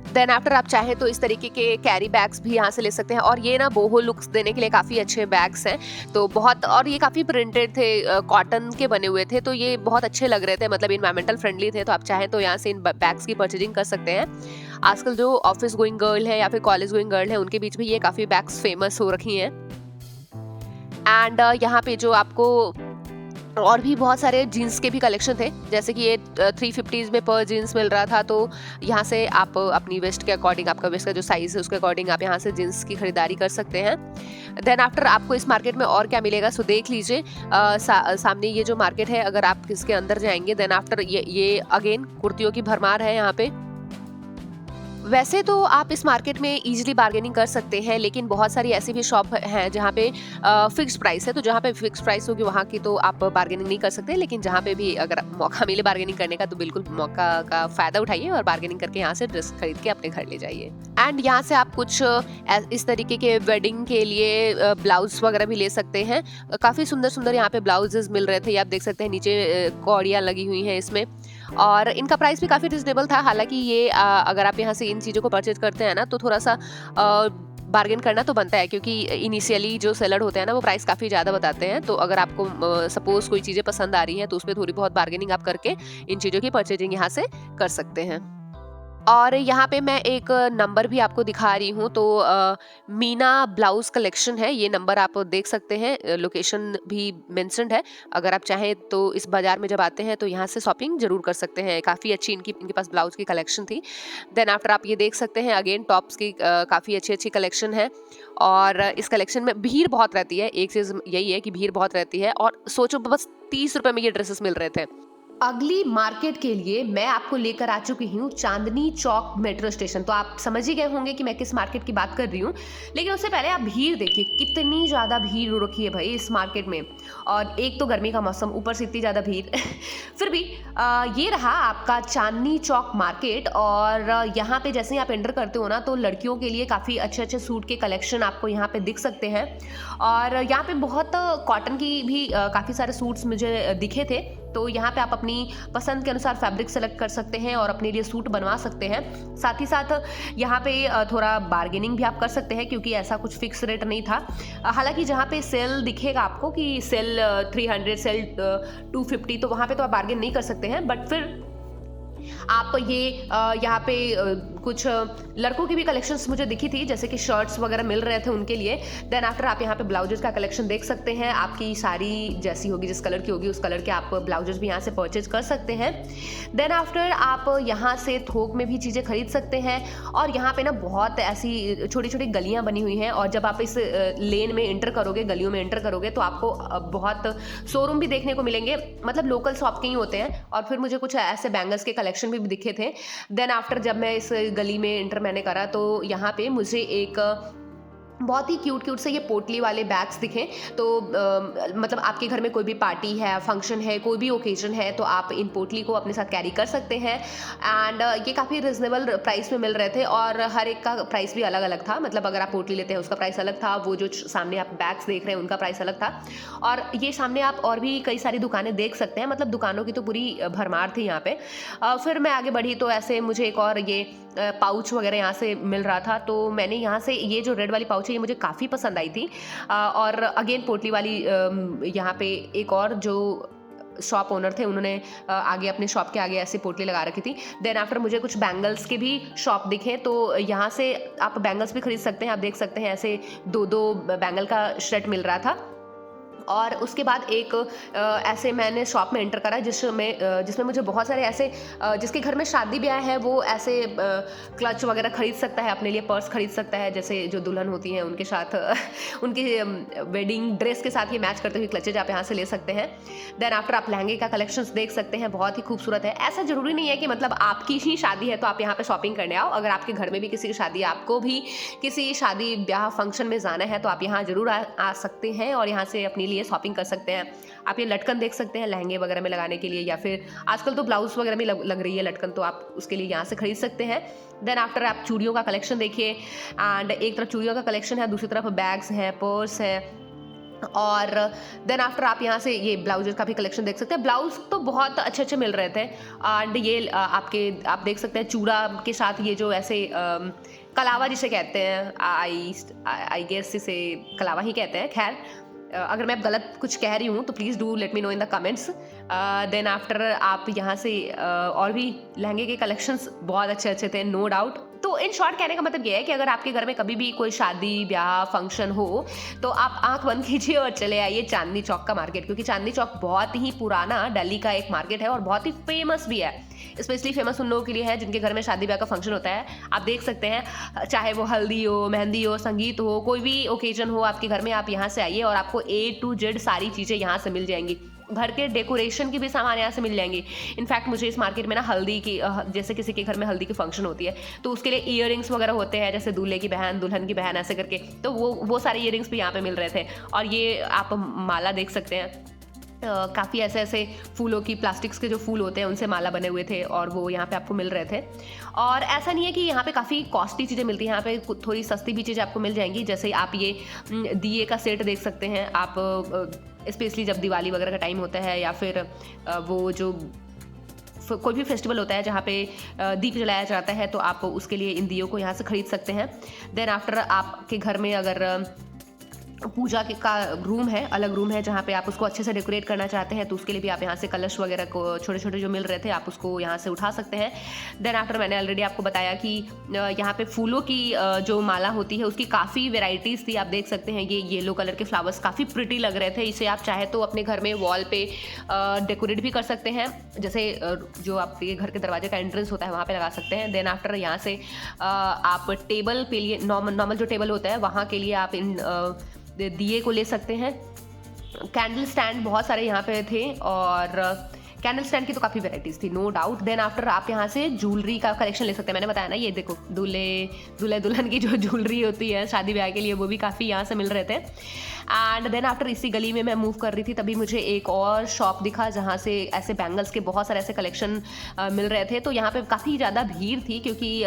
देन आफ्टर आप चाहें तो इस तरीके के कैरी बैग्स भी यहाँ से ले सकते हैं, और ये ना बोहो लुक्स देने के लिए काफ़ी अच्छे बैग्स हैं। तो बहुत, और ये काफ़ी प्रिंटेड थे, कॉटन के बने हुए थे, तो ये बहुत अच्छे लग रहे थे, मतलब इन्वायरमेंटल फ्रेंडली थे। तो आप चाहें तो यहाँ से इन बैग्स की परचेजिंग कर सकते हैं। आजकल जो ऑफिस गोइंग गर्ल है या फिर कॉलेज गोइंग गर्ल है उनके बीच भी ये काफ़ी बैग्स फेमस हो रखी हैं। एंड यहाँ पे जो आपको और भी बहुत सारे जीन्स के भी कलेक्शन थे, जैसे कि ये 350 में पर जीन्स मिल रहा था। तो यहाँ से आप अपनी वेस्ट के अकॉर्डिंग, आपका वेस्ट का जो साइज़ है उसके अकॉर्डिंग आप यहाँ से जीन्स की खरीदारी कर सकते हैं। देन आफ्टर आपको इस मार्केट में और क्या मिलेगा सो देख लीजिए। सामने ये जो मार्केट है, अगर आप इसके अंदर जाएंगे, देन आफ्टर ये अगेन कुर्तियों की भरमार है यहाँ पे। वैसे तो आप इस मार्केट में इजीली बार्गेनिंग कर सकते हैं, लेकिन बहुत सारी ऐसी भी शॉप हैं जहाँ पे फिक्स प्राइस है। तो जहाँ पे फिक्स प्राइस होगी वहाँ की तो आप बार्गेनिंग नहीं कर सकते, लेकिन जहाँ पे भी अगर मौका मिले बार्गेनिंग करने का तो बिल्कुल मौका का फ़ायदा उठाइए और बार्गेनिंग करके यहाँ से ड्रेस खरीद के अपने घर ले जाइए। एंड यहाँ से आप कुछ इस तरीके के वेडिंग के लिए ब्लाउज वगैरह भी ले सकते हैं। काफ़ी सुंदर सुंदर यहाँ पे ब्लाउजेज मिल रहे थे, आप देख सकते हैं नीचे कौड़ियाँ लगी हुई हैं इसमें, और इनका प्राइस भी काफ़ी रिजनेबल था। हालांकि ये अगर आप यहाँ से इन चीज़ों को परचेज करते हैं ना तो थोड़ा सा बार्गेन करना तो बनता है, क्योंकि इनिशियली जो सेलर होते हैं ना वो प्राइस काफ़ी ज़्यादा बताते हैं। तो अगर आपको सपोज़ कोई चीज़ें पसंद आ रही हैं तो उस पर थोड़ी बहुत बार्गेनिंग आप करके इन चीज़ों की परचेजिंग यहाँ से कर सकते हैं। और यहाँ पे मैं एक नंबर भी आपको दिखा रही हूँ, तो मीना ब्लाउज कलेक्शन है, ये नंबर आप देख सकते हैं, लोकेशन भी मेंशन्ड है। अगर आप चाहें तो इस बाज़ार में जब आते हैं तो यहाँ से शॉपिंग जरूर कर सकते हैं। काफ़ी अच्छी इनके पास ब्लाउज की कलेक्शन थी। देन आफ्टर आप ये देख सकते हैं अगेन टॉप्स की काफ़ी अच्छी कलेक्शन है, और इस कलेक्शन में भीड़ बहुत रहती है। एक चीज़ यही है कि भीड़ बहुत रहती है, और सोचो बस 30 रुपये में ये ड्रेसेस मिल रहे थे। अगली मार्केट के लिए मैं आपको लेकर आ चुकी हूँ चांदनी चौक मेट्रो स्टेशन। तो आप समझ ही गए होंगे कि मैं किस मार्केट की बात कर रही हूँ, लेकिन उससे पहले आप भीड़ देखिए, कितनी ज़्यादा भीड़ हो रखी है भाई इस मार्केट में। और एक तो गर्मी का मौसम, ऊपर से इतनी ज़्यादा भीड़ फिर भी ये रहा आपका चांदनी चौक मार्केट। और यहाँ पे जैसे ही आप एंटर करते हो ना, तो लड़कियों के लिए काफ़ी अच्छे अच्छे सूट के कलेक्शन आपको यहाँ पे दिख सकते हैं। और यहाँ पे बहुत कॉटन की भी काफ़ी सारे सूट्स मुझे दिखे थे। तो यहाँ पे आप अपनी पसंद के अनुसार फैब्रिक सेलेक्ट कर सकते हैं और अपने लिए सूट बनवा सकते हैं। साथ ही साथ यहाँ पे थोड़ा बार्गेनिंग भी आप कर सकते हैं, क्योंकि ऐसा कुछ फिक्स रेट नहीं था। हालांकि जहाँ पे सेल दिखेगा आपको कि सेल 300, सेल 250, तो वहाँ पे तो आप बार्गेन नहीं कर सकते हैं। बट फिर आप ये यहाँ पे कुछ लड़कों की भी कलेक्शंस मुझे दिखी थी, जैसे कि शर्ट्स वगैरह मिल रहे थे उनके लिए। देन आफ्टर आप यहाँ पे ब्लाउजेस का कलेक्शन देख सकते हैं। आपकी साड़ी जैसी होगी, जिस कलर की होगी, उस कलर के आप ब्लाउजेस भी यहाँ से परचेज कर सकते हैं। देन आफ्टर आप यहाँ से थोक में भी चीज़ें खरीद सकते हैं। और यहाँ पे ना बहुत ऐसी छोटी छोटी गलियाँ बनी हुई हैं, और जब आप इस लेन में एंटर करोगे, गलियों में एंटर करोगे, तो आपको बहुत शोरूम भी देखने को मिलेंगे, मतलब लोकल शॉप के ही होते हैं। और फिर मुझे कुछ ऐसे बैंगल्स के कलेक्शन भी दिखे थे। देन आफ्टर जब मैं इस गली में एंटर मैंने करा, तो यहाँ पे मुझे एक बहुत ही क्यूट से ये पोटली वाले बैग्स दिखे। तो मतलब आपके घर में कोई भी पार्टी है, फंक्शन है, कोई भी ओकेजन है, तो आप इन पोटली को अपने साथ कैरी कर सकते हैं। एंड ये काफ़ी रिजनेबल प्राइस में मिल रहे थे, और हर एक का प्राइस भी अलग अलग था। मतलब अगर आप पोटली लेते हैं उसका प्राइस अलग था, वो जो सामने आप बैग्स देख रहे हैं उनका प्राइस अलग था। और ये सामने आप और भी कई सारी दुकानें देख सकते हैं, मतलब दुकानों की तो पूरी भरमार थी यहाँ पे। फिर मैं आगे बढ़ी तो ऐसे मुझे एक और ये पाउच वगैरह यहाँ से मिल रहा था। तो मैंने यहाँ से ये जो रेड वाली पाउच है, ये मुझे काफ़ी पसंद आई थी। और अगेन पोटली वाली यहाँ पे एक और जो शॉप ओनर थे, उन्होंने आगे अपने शॉप के आगे ऐसे पोटली लगा रखी थी। देन आफ्टर मुझे कुछ बैंगल्स के भी शॉप दिखे, तो यहाँ से आप बैंगल्स भी खरीद सकते हैं। आप देख सकते हैं ऐसे दो बैंगल का सेट मिल रहा था। और उसके बाद एक ऐसे मैंने शॉप में एंटर करा, जिसमें मुझे बहुत सारे ऐसे जिसके घर में शादी ब्याह है, वो ऐसे क्लच वगैरह खरीद सकता है, अपने लिए पर्स खरीद सकता है, जैसे जो दुल्हन होती हैं उनके साथ उनकी वेडिंग ड्रेस के साथ ये मैच करते हुए क्लचेज आप यहाँ से ले सकते हैं। देन आफ्टर आप लहंगे का कलेक्शंस देख सकते हैं, बहुत ही खूबसूरत है। ऐसा ज़रूरी नहीं है कि मतलब आपकी ही शादी है तो आप यहाँ पर शॉपिंग करने आओ। अगर आपके घर में भी किसी की शादी है, आपको भी किसी शादी ब्याह फंक्शन में जाना है, तो आप यहाँ ज़रूर आ सकते हैं और यहाँ से अपनी लिए शॉपिंग कर सकते हैं। आप ये लटकन देख सकते हैं लहंगे वगैरह में लगाने के लिए, या फिर आजकल तो ब्लाउज वगैरह में लग रही है लटकन, तो आप उसके लिए यहाँ से खरीद सकते हैं। देन आफ्टर आप चूड़ियों का कलेक्शन देखिए, एंड एक तरफ चूड़ियों का कलेक्शन है, दूसरी तरफ बैग्स हैं, पर्स है। और देन आफ्टर आप यहाँ से ये ब्लाउजेस का भी कलेक्शन देख सकते हैं। ब्लाउज तो बहुत अच्छे अच्छे मिल रहे थे। एंड ये आप देख सकते हैं चूड़ा के साथ ये जो ऐसे कलावा जिसे कहते हैं, आई गेस इसे कलावा ही कहते हैं। खैर, अगर मैं गलत कुछ कह रही हूँ तो please do let me know in the comments. Then after आप यहाँ से और भी लहंगे के कलेक्शंस बहुत अच्छे अच्छे थे, नो डाउट। तो इन शॉर्ट कहने का मतलब ये है कि अगर आपके घर में कभी भी कोई शादी ब्याह फंक्शन हो, तो आप आंख बंद कीजिए और चले आइए चांदनी चौक का मार्केट, क्योंकि चांदनी चौक बहुत ही पुराना दिल्ली का एक मार्केट है और बहुत ही फेमस भी है। स्पेशली फेमस उन लोगों के लिए है जिनके घर में शादी ब्याह का फंक्शन होता है। आप देख सकते हैं, चाहे वो हल्दी हो, मेहंदी हो, संगीत हो, कोई भी ओकेजन हो आपके घर में, आप यहाँ से आइए और आपको A to Z सारी चीज़ें यहाँ से मिल जाएंगी। घर के डेकोरेशन की भी सामान यहाँ से मिल जाएंगे। इनफैक्ट मुझे इस मार्केट में ना हल्दी की, जैसे किसी के घर में हल्दी की फंक्शन होती है, तो उसके लिए ईयरिंग्स वगैरह होते हैं, जैसे दूल्हे की बहन, दुल्हन की बहन, ऐसे करके, तो वो सारे ईयरिंग्स भी यहाँ पे मिल रहे थे। और ये आप माला देख सकते हैं, काफ़ी ऐसे फूलों की, प्लास्टिक्स के जो फूल होते हैं उनसे माला बने हुए थे, और वो यहाँ पे आपको मिल रहे थे। और ऐसा नहीं है कि यहाँ पे काफ़ी कॉस्टली चीज़ें मिलती हैं, यहाँ पे थोड़ी सस्ती भी चीज़ें आपको मिल जाएंगी। जैसे आप ये दिए का सेट देख सकते हैं आप, स्पेशली जब दिवाली वगैरह का टाइम होता है, या फिर वो जो कोई भी फेस्टिवल होता है जहाँ पे दीप जलाया जाता है, तो आप उसके लिए इन दियों को यहाँ से खरीद सकते हैं। देन आफ्टर आपके घर में अगर पूजा का रूम है, अलग रूम है, जहाँ पे आप उसको अच्छे से डेकोरेट करना चाहते हैं, तो उसके लिए भी आप यहाँ से कलश वगैरह को छोटे छोटे जो मिल रहे थे, आप उसको यहाँ से उठा सकते हैं। देन आफ्टर मैंने ऑलरेडी आपको बताया कि यहाँ पे फूलों की जो माला होती है उसकी काफ़ी वेराइटीज़ थी। आप देख सकते हैं ये येलो कलर के फ्लावर्स काफ़ी प्रिटी लग रहे थे। इसे आप चाहे तो अपने घर में वॉल पे डेकोरेट भी कर सकते हैं, जैसे जो आपके घर के दरवाजे का एंट्रेंस होता है वहाँ पे लगा सकते हैं। देन आफ्टर यहाँ से आप टेबल के लिए, नॉर्मल जो टेबल होता है वहाँ के लिए आप इन दिए को ले सकते हैं। कैंडल स्टैंड बहुत सारे यहाँ पे थे, और कैंडल स्टैंड की तो काफ़ी वेराइटीज़ थी, नो डाउट। देन आफ्टर आप यहाँ से ज्वेलरी का कलेक्शन ले सकते हैं। मैंने बताया ना, ये देखो दूल्हे दुल्हन की जो ज्वेलरी होती है शादी ब्याह के लिए, वो भी काफ़ी यहाँ से मिल रहे थे। एंड देन आफ्टर इसी गली में मैं मूव कर रही थी, तभी मुझे एक और शॉप दिखा जहाँ से ऐसे बैंगल्स के बहुत सारे ऐसे कलेक्शन मिल रहे थे। तो यहाँ पे काफ़ी ज़्यादा भीड़ थी, क्योंकि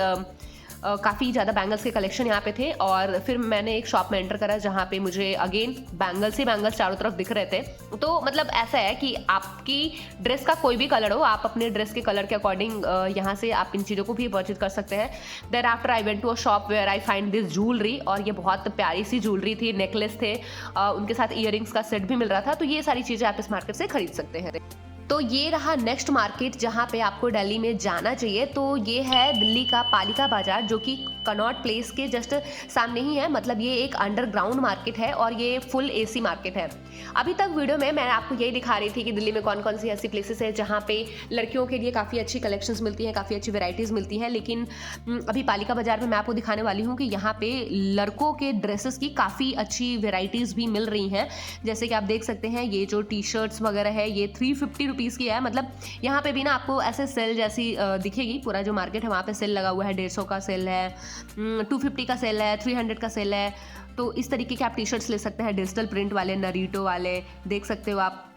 काफ़ी ज़्यादा बैंगल्स के कलेक्शन यहाँ पे थे। और फिर मैंने एक शॉप में एंटर करा जहाँ पे मुझे अगेन बैंगल्स ही बैंगल्स चारों तरफ दिख रहे थे। तो मतलब ऐसा है कि आपकी ड्रेस का कोई भी कलर हो, आप अपने ड्रेस के कलर के अकॉर्डिंग यहाँ से आप इन चीज़ों को भी परचेज कर सकते हैं। Then after I went to a shop where I find this jewellery, और ये बहुत प्यारी सी ज्वेलरी थी, नेकलेस थे, उनके साथ ईयरिंग्स का सेट भी मिल रहा था। तो ये सारी चीज़ें आप इस मार्केट से खरीद सकते हैं। तो ये रहा नेक्स्ट मार्केट जहाँ पे आपको दिल्ली में जाना चाहिए। तो ये है दिल्ली का पालिका बाजार, जो कि कनॉट प्लेस के जस्ट सामने ही है। मतलब ये एक अंडरग्राउंड मार्केट है और ये फुल एसी मार्केट है। अभी तक वीडियो में मैं आपको यही दिखा रही थी कि दिल्ली में कौन कौन सी ऐसी प्लेसेस है जहाँ पे लड़कियों के लिए काफ़ी अच्छी कलेक्शंस मिलती हैं, काफ़ी अच्छी वेराइटीज़ मिलती हैं। लेकिन अभी पालिका बाजार में मैं आपको दिखाने वाली हूँ कि यहाँ पे लड़कों के ड्रेसेस की काफ़ी अच्छी वेराइटीज़ भी मिल रही हैं। जैसे कि आप देख सकते हैं, ये जो टी शर्ट्स वगैरह है ये 350 रुपीज़ की है। मतलब यहाँ पे भी ना आपको ऐसे सेल जैसी दिखेगी। पूरा जो मार्केट है वहाँ पे सेल लगा हुआ है, 150 का सेल है, 250 का सेल है, 300 का सेल है। तो इस तरीके के आप टी शर्ट्स ले सकते हैं, डिजिटल प्रिंट वाले, नरीटो वाले, देख सकते हो आप।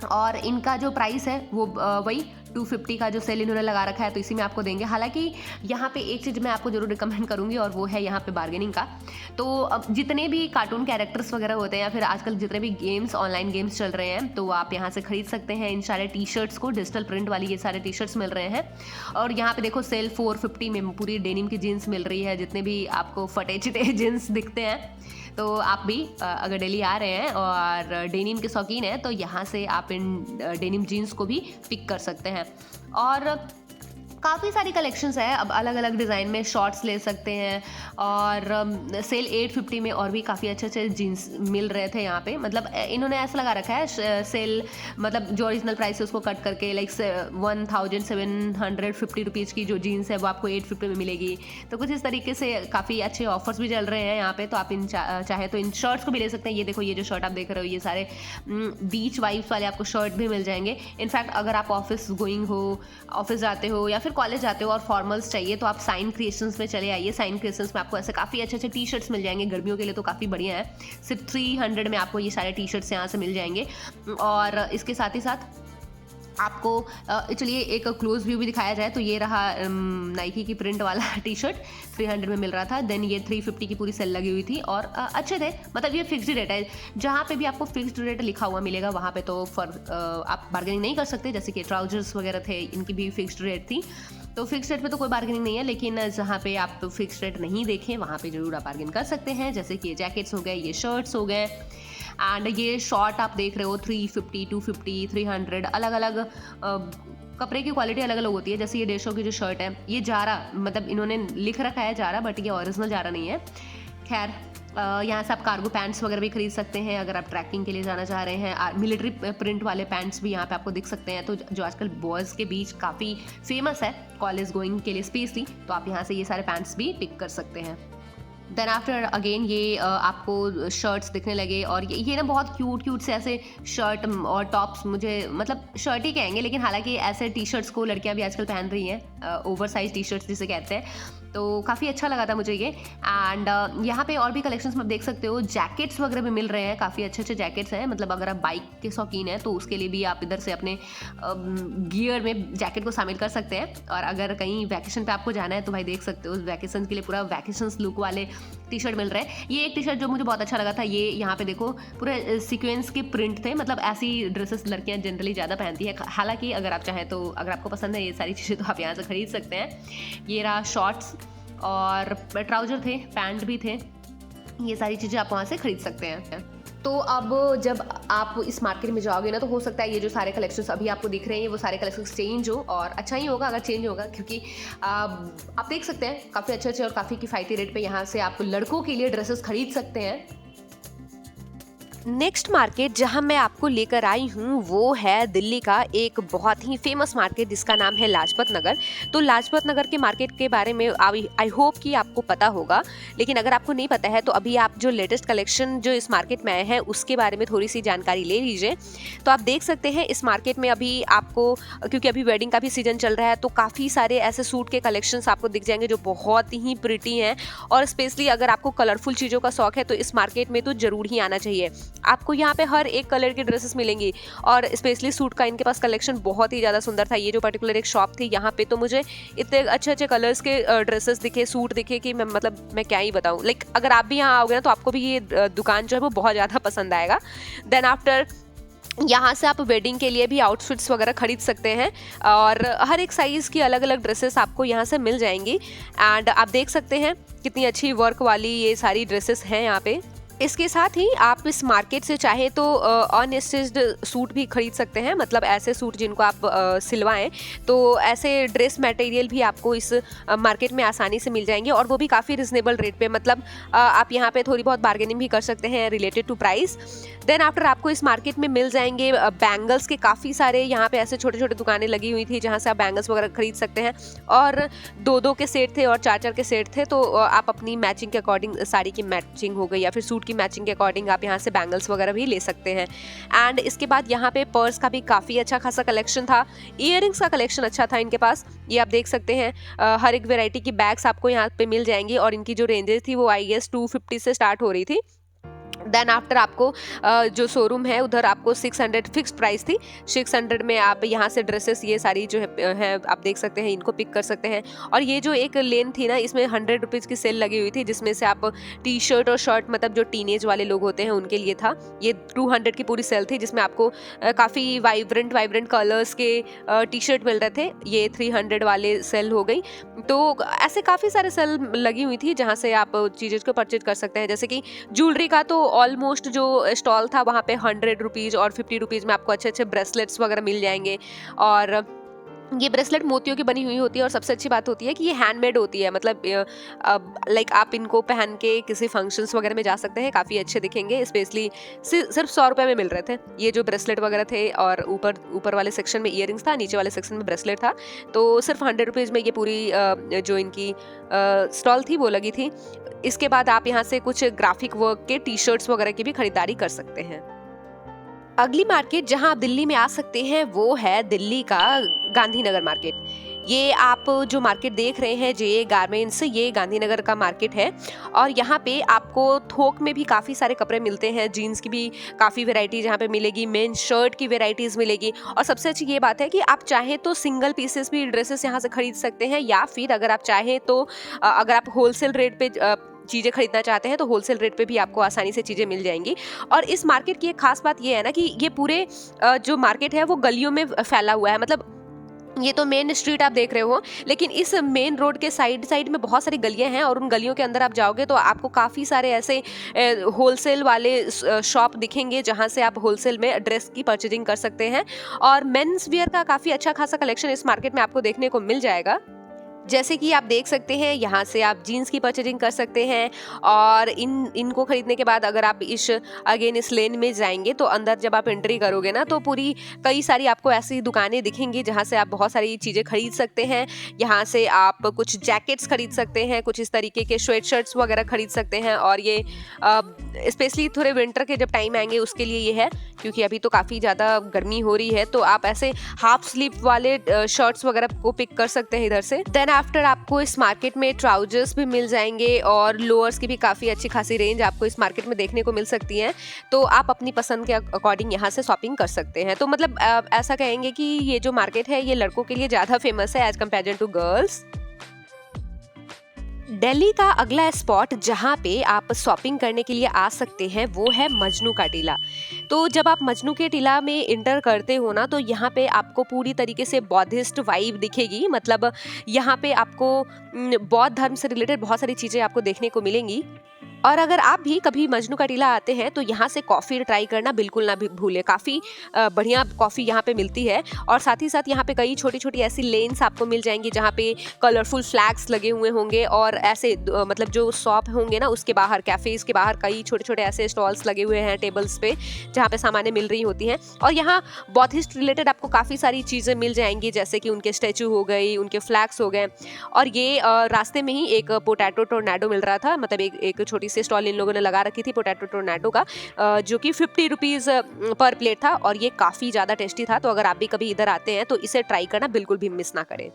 और इनका जो प्राइस है वो वही 250 का जो सेल इन्होंने लगा रखा है, तो इसी में आपको देंगे। हालांकि यहाँ पे एक चीज़ मैं आपको जरूर रिकमेंड करूँगी, और वो है यहाँ पे बार्गेनिंग का। तो अब जितने भी कार्टून कैरेक्टर्स वगैरह होते हैं, या फिर आजकल जितने भी गेम्स, ऑनलाइन गेम्स चल रहे हैं, तो आप यहाँ से खरीद सकते हैं इन सारे टी शर्ट्स को। डिजिटल प्रिंट वाली ये सारे टी शर्ट्स मिल रहे हैं। और यहाँ पे देखो सेल 450 में पूरी डेनिम की जीन्स मिल रही है। जितने भी आपको फटे चिटे जीन्स दिखते हैं, तो आप भी अगर दिल्ली आ रहे हैं और डेनिम के शौकीन हैं, तो यहाँ से आप इन डेनिम जीन्स को भी पिक कर सकते हैं। और काफ़ी सारी कलेक्शंस है, अब अलग अलग डिज़ाइन में शॉर्ट्स ले सकते हैं। और सेल 850 में और भी काफ़ी अच्छे अच्छे जीन्स मिल रहे थे यहाँ पे। मतलब इन्होंने ऐसा लगा रखा है सेल, मतलब जो ओरिजिनल प्राइस है उसको कट करके, लाइक 1750 रुपीज़ की जो जीन्स है वो आपको 850 में मिलेगी। तो कुछ इस तरीके से काफ़ी अच्छे ऑफर्स भी चल रहे हैं यहाँ पे। तो आप इन चाहे तो इन शर्ट्स को भी ले सकते हैं। ये देखो, ये जो शर्ट आप देख रहे हो, ये सारे बीच वाइब्स वाले आपको शर्ट भी मिल जाएंगे। इनफैक्ट अगर आप ऑफिस गोइंग हो, ऑफिस जाते हो, या फिर कॉलेज जाते हो और फॉर्मल्स चाहिए, तो आप साइन क्रिएशंस में चले आइए। साइन क्रिएशंस में आपको ऐसे काफ़ी अच्छे अच्छे टी शर्ट्स मिल जाएंगे। गर्मियों के लिए तो काफ़ी बढ़िया है। सिर्फ 300 में आपको ये सारे टी शर्ट्स यहाँ से मिल जाएंगे। और इसके साथ ही साथ आपको चलिए एक क्लोज व्यू भी दिखाया जाए, तो ये रहा नाइकी की प्रिंट वाला टी शर्ट 300 में मिल रहा था। देन ये 350 की पूरी सेल लगी हुई थी, और अच्छे थे। मतलब ये फिक्स्ड रेट है, जहाँ पे भी आपको फिक्स्ड रेट लिखा हुआ मिलेगा वहाँ पे तो आप बार्गेनिंग नहीं कर सकते। जैसे कि ट्राउजर्स वगैरह थे, इनकी भी फिक्स्ड रेट थी। तो फिक्स रेट पे तो कोई बार्गेनिंग नहीं है, लेकिन जहाँ पे आप फिक्स रेट नहीं देखें वहाँ पे जरूर आप बार्गेन कर सकते हैं। जैसे कि ये जैकेट्स हो गए, ये शर्ट्स हो गए, एंड ये शॉर्ट आप देख रहे हो 350, 250, 300। अलग अलग कपड़े की क्वालिटी अलग अलग होती है। जैसे ये 150 की जो शर्ट है, ये जारा, मतलब इन्होंने लिख रखा है जारा, बट ये ओरिजिनल जारा नहीं है। खैर, यहाँ से आप कार्गो पैंट्स वगैरह भी खरीद सकते हैं अगर आप ट्रैकिंग के लिए जाना चाह रहे हैं। मिलिट्री प्रिंट वाले पैंट्स भी यहाँ पे आपको दिख सकते हैं, तो जो आजकल बॉयज़ के बीच काफ़ी फेमस है कॉलेज गोइंग के लिए स्पेशली, तो आप यहाँ से ये सारे पैंट्स भी पिक कर सकते हैं। देन आफ्टर अगेन ये आपको शर्ट्स दिखने लगे, और ये ना बहुत क्यूट से ऐसे शर्ट और टॉप्स, मुझे मतलब शर्ट ही कहेंगे, लेकिन हालांकि ऐसे टी शर्ट्स को लड़कियां भी आजकल पहन रही हैं, ओवर साइज टी शर्ट्स जिसे कहते हैं। तो काफ़ी अच्छा लगा था मुझे ये। एंड यहाँ पे और भी कलेक्शंस में देख सकते हो, जैकेट्स वगैरह भी मिल रहे हैं। काफ़ी अच्छे अच्छे जैकेट्स हैं। मतलब अगर आप बाइक के शौकीन हैं तो उसके लिए भी आप इधर से अपने गियर में जैकेट को शामिल कर सकते हैं। और अगर कहीं वैकेशन पे आपको जाना है तो भाई देख सकते हो, वैकेशन के लिए पूरा वैकेशंस लुक वाले टी शर्ट मिल रहे हैं। ये एक टी शर्ट जो मुझे बहुत अच्छा लगा था, ये यहाँ पे देखो पूरे सीक्वेंस के प्रिंट थे। मतलब ऐसी ड्रेसेस लड़कियाँ जनरली ज़्यादा पहनती है। हालांकि अगर आप चाहें तो, अगर आपको पसंद है ये सारी चीज़ें, तो आप यहाँ से खरीद सकते हैं। ये रहा शॉर्ट्स, और ट्राउजर थे, पैंट भी थे। ये सारी चीज़ें आप वहाँ से खरीद सकते हैं। तो अब जब आप इस मार्केट में जाओगे ना, तो हो सकता है ये जो सारे कलेक्शंस अभी आपको दिख रहे हैं वो सारे कलेक्शंस चेंज हो, और अच्छा ही होगा अगर चेंज होगा, क्योंकि आप देख सकते हैं काफ़ी अच्छे अच्छे और काफ़ी किफ़ायती रेट पे यहाँ से आप लड़कों के लिए ड्रेसेस खरीद सकते हैं। नेक्स्ट मार्केट जहां मैं आपको लेकर आई हूं वो है दिल्ली का एक बहुत ही फेमस मार्केट जिसका नाम है लाजपत नगर। तो लाजपत नगर के मार्केट के बारे में आई होप कि आपको पता होगा, लेकिन अगर आपको नहीं पता है तो अभी आप जो लेटेस्ट कलेक्शन जो इस मार्केट में आए हैं उसके बारे में थोड़ी सी जानकारी ले लीजिए। तो आप देख सकते हैं इस मार्केट में अभी आपको, क्योंकि अभी वेडिंग का भी सीजन चल रहा है, तो काफ़ी सारे ऐसे सूट के कलेक्शंस आपको दिख जाएंगे जो बहुत ही प्रिटी हैं। और स्पेशली अगर आपको कलरफुल चीज़ों का शौक है तो इस मार्केट में तो ज़रूर ही आना चाहिए। आपको यहाँ पे हर एक कलर की ड्रेसेस मिलेंगी और स्पेशली सूट का इनके पास कलेक्शन बहुत ही ज़्यादा सुंदर था। ये जो पर्टिकुलर एक शॉप थी यहाँ पे तो मुझे इतने अच्छे अच्छे कलर्स के ड्रेसेस दिखे, सूट दिखे कि मैं क्या ही बताऊँ। लाइक अगर आप भी यहाँ आओगे ना तो आपको भी ये दुकान जो है वो बहुत ज़्यादा पसंद आएगा। देन आफ्टर यहाँ से आप वेडिंग के लिए भी आउटफिट्स वगैरह खरीद सकते हैं और हर एक साइज़ की अलग अलग ड्रेसेस आपको यहाँ से मिल जाएंगी। एंड आप देख सकते हैं कितनी अच्छी वर्क वाली ये सारी ड्रेसेस हैं यहाँ पे। इसके साथ ही आप इस मार्केट से चाहे तो अनस्टिच्ड सूट भी खरीद सकते हैं, मतलब ऐसे सूट जिनको आप सिलवाएं, तो ऐसे ड्रेस मटेरियल भी आपको इस मार्केट में आसानी से मिल जाएंगे और वो भी काफ़ी रिजनेबल रेट पे। मतलब आप यहाँ पे थोड़ी बहुत बार्गेनिंग भी कर सकते हैं related to price. Then after आपको इस मार्केट में मिल जाएंगे बैंगल्स के काफ़ी सारे, यहाँ पे ऐसे छोटे छोटे दुकानें लगी हुई थी जहाँ से आप बैंगल्स वगैरह खरीद सकते हैं। और 2-2 के सेट थे और 4-4 के सेट थे, तो आप अपनी मैचिंग के अकॉर्डिंग, साड़ी की मैचिंग हो गई या फिर सूट की मैचिंग के अकॉर्डिंग आप यहाँ से बैंगल्स वगैरह भी ले सकते हैं। एंड इसके बाद यहाँ पे पर्स का भी काफ़ी अच्छा खासा कलेक्शन था, इयररिंग्स का कलेक्शन अच्छा था इनके पास। ये आप देख सकते हैं हर एक वेराइटी की बैग्स आपको यहाँ पे मिल जाएंगी और इनकी जो रेंजेस थी वो आई गेस 250 से स्टार्ट हो रही थी। देन आफ्टर आपको जो शोरूम है उधर आपको 600 फिक्स प्राइस थी। 600 में आप यहाँ से ड्रेसेस ये सारी जो है आप देख सकते हैं, इनको पिक कर सकते हैं। और ये जो एक लेन थी ना, इसमें 100 रुपीज़ की सेल लगी हुई थी जिसमें से आप टी शर्ट और शर्ट, मतलब जो टीनेज वाले लोग होते हैं उनके लिए था। ये 200 की पूरी सेल थी जिसमें आपको काफ़ी वाइब्रेंट कलर्स के टी शर्ट मिल रहे थे। ये 300 वाले सेल हो गई। तो ऐसे काफ़ी सारे सेल लगी हुई थी जहाँ से आप चीज़ों को परचेज कर सकते हैं। जैसे कि ज्वेलरी का तो ऑलमोस्ट जो स्टॉल था वहाँ पे 100 रुपीज़ और 50 रुपीज़ में आपको अच्छे अच्छे ब्रेसलेट्स वगैरह मिल जाएंगे। और ये ब्रेसलेट मोतियों की बनी हुई होती है और सबसे अच्छी बात होती है कि ये हैंडमेड होती है। मतलब लाइक आप इनको पहन के किसी फंक्शंस वगैरह में जा सकते हैं, काफ़ी अच्छे दिखेंगे। स्पेशली सिर्फ 100 रुपये में मिल रहे थे ये जो ब्रेसलेट वगैरह थे। और ऊपर वाले सेक्शन में ईयरिंग्स था, नीचे वाले सेक्शन में ब्रेसलेट था। तो सिर्फ 100 रुपीज़ में ये पूरी जो इनकी स्टॉल थी वो लगी थी। इसके बाद आप यहाँ से कुछ ग्राफिक वर्क के टी शर्ट्स वगैरह की भी खरीदारी कर सकते हैं। अगली मार्केट जहां आप दिल्ली में आ सकते हैं वो है दिल्ली का गांधीनगर मार्केट। ये आप जो मार्केट देख रहे हैं जे गारमेंट्स, ये गांधीनगर का मार्केट है। और यहाँ पे आपको थोक में भी काफ़ी सारे कपड़े मिलते हैं, जीन्स की भी काफ़ी वेराइटीज़ यहाँ पे मिलेगी, मेन शर्ट की वेराइटीज़ मिलेगी। और सबसे अच्छी ये बात है कि आप चाहें तो सिंगल पीसेस भी ड्रेसेस यहाँ से खरीद सकते हैं, या फिर अगर आप चाहें तो अगर आप होलसेल रेट पे चीज़ें खरीदना चाहते हैं तो होलसेल रेट पे भी आपको आसानी से चीज़ें मिल जाएंगी। और इस मार्केट की एक खास बात ये है ना कि ये पूरे जो मार्केट है वो गलियों में फैला हुआ है। मतलब ये तो मेन स्ट्रीट आप देख रहे हो, लेकिन इस मेन रोड के साइड में बहुत सारी गलियां हैं और उन गलियों के अंदर आप जाओगे तो आपको काफ़ी सारे ऐसे होलसेल वाले शॉप दिखेंगे जहां से आप होलसेल में ड्रेस की परचेजिंग कर सकते हैं। और मेंस वियर का काफ़ी अच्छा खासा कलेक्शन इस मार्केट में आपको देखने को मिल जाएगा। जैसे कि आप देख सकते हैं यहाँ से आप जीन्स की परचेजिंग कर सकते हैं। और इनको खरीदने के बाद अगर आप इस लेन में जाएंगे तो अंदर जब आप एंट्री करोगे ना तो पूरी कई सारी आपको ऐसी दुकानें दिखेंगी जहाँ से आप बहुत सारी चीज़ें खरीद सकते हैं। यहाँ से आप कुछ जैकेट्स खरीद सकते हैं, कुछ इस तरीके के स्वेट शर्ट्स वगैरह खरीद सकते हैं। और ये स्पेशली थोड़े विंटर के जब टाइम आएंगे उसके लिए ये है, क्योंकि अभी तो काफ़ी ज़्यादा गर्मी हो रही है। तो आप ऐसे हाफ स्लीव वाले शर्ट्स वगैरह को पिक कर सकते हैं इधर से। देन आफ्टर आपको इस मार्केट में ट्राउजर्स भी मिल जाएंगे और लोअर्स की भी काफ़ी अच्छी खासी रेंज आपको इस मार्केट में देखने को मिल सकती है। तो आप अपनी पसंद के अकॉर्डिंग यहाँ से शॉपिंग कर सकते हैं। तो मतलब ऐसा कहेंगे कि ये जो मार्केट है ये लड़कों के लिए ज़्यादा फेमस है as compare to girls. Delhi का अगला स्पॉट जहाँ पे आप शॉपिंग करने के लिए आ सकते हैं वो है मजनू का टीला। तो जब आप मजनू के टीला में इंटर करते हो ना तो यहाँ पे आपको पूरी तरीके से बौद्धिस्ट वाइब दिखेगी। मतलब यहाँ पे आपको बौद्ध धर्म से रिलेटेड बहुत सारी चीज़ें आपको देखने को मिलेंगी। और अगर आप भी कभी मजनू का टीला आते हैं तो यहाँ से कॉफ़ी ट्राई करना बिल्कुल ना भी भूलें। काफ़ी बढ़िया कॉफ़ी यहाँ पे मिलती है। और साथ ही साथ यहाँ पे कई छोटी छोटी ऐसी लेन्स आपको मिल जाएंगी जहाँ पे कलरफुल फ्लैग्स लगे हुए होंगे, और ऐसे मतलब जो शॉप होंगे ना उसके बाहर, कैफ़ेज़ के बाहर कई छोटे छोटे ऐसे स्टॉल्स लगे हुए हैं टेबल्स पे, जहाँ पे सामानें मिल रही होती हैं। और यहाँ बौद्धिस्ट रिलेटेड आपको काफ़ी सारी चीज़ें मिल जाएंगी, जैसे कि उनके स्टैचू हो गई, उनके फ्लैग्स हो गए। और ये रास्ते में ही एक पोटैटो टोर्नेडो मिल रहा था, मतलब एक छोटी सी स्टॉल इन लोगों ने लगा रखी थी पोटैटो टोर्नेडो का, जो कि 50 रुपीज़ पर प्लेट था, और ये काफ़ी ज़्यादा टेस्टी था। तो अगर आप भी कभी इधर आते हैं तो इसे ट्राई करना बिल्कुल भी मिस ना करें।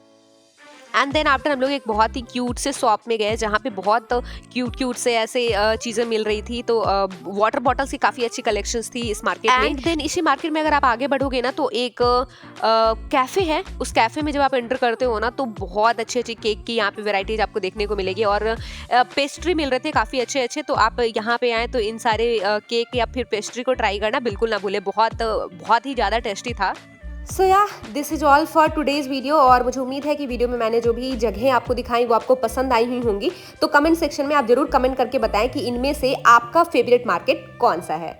एंड देन आफ्टर हम लोग एक बहुत ही क्यूट से शॉप में गए जहाँ पे बहुत क्यूट से ऐसे चीज़ें मिल रही थी। तो वाटर बॉटल्स की काफ़ी अच्छी कलेक्शंस थी इस मार्केट में। एंड देन इसी मार्केट में अगर आप आगे बढ़ोगे ना तो एक कैफ़े है। उस कैफ़े में जब आप एंटर करते हो ना तो बहुत अच्छी अच्छी केक की यहाँ पे वेराइटीज आपको देखने को मिलेगी, और पेस्ट्री मिल रहे थे काफ़ी अच्छे अच्छे। तो आप यहाँ पे आए तो इन सारे केक या फिर पेस्ट्री को ट्राई करना बिल्कुल ना भूलें, बहुत ही ज़्यादा टेस्टी था। सो या this is all for today's video. और मुझे उम्मीद है कि वीडियो में मैंने जो भी जगहें आपको दिखाई वो आपको पसंद आई हुई होंगी। तो कमेंट सेक्शन में आप ज़रूर कमेंट करके बताएं कि इनमें से आपका फेवरेट मार्केट कौन सा है।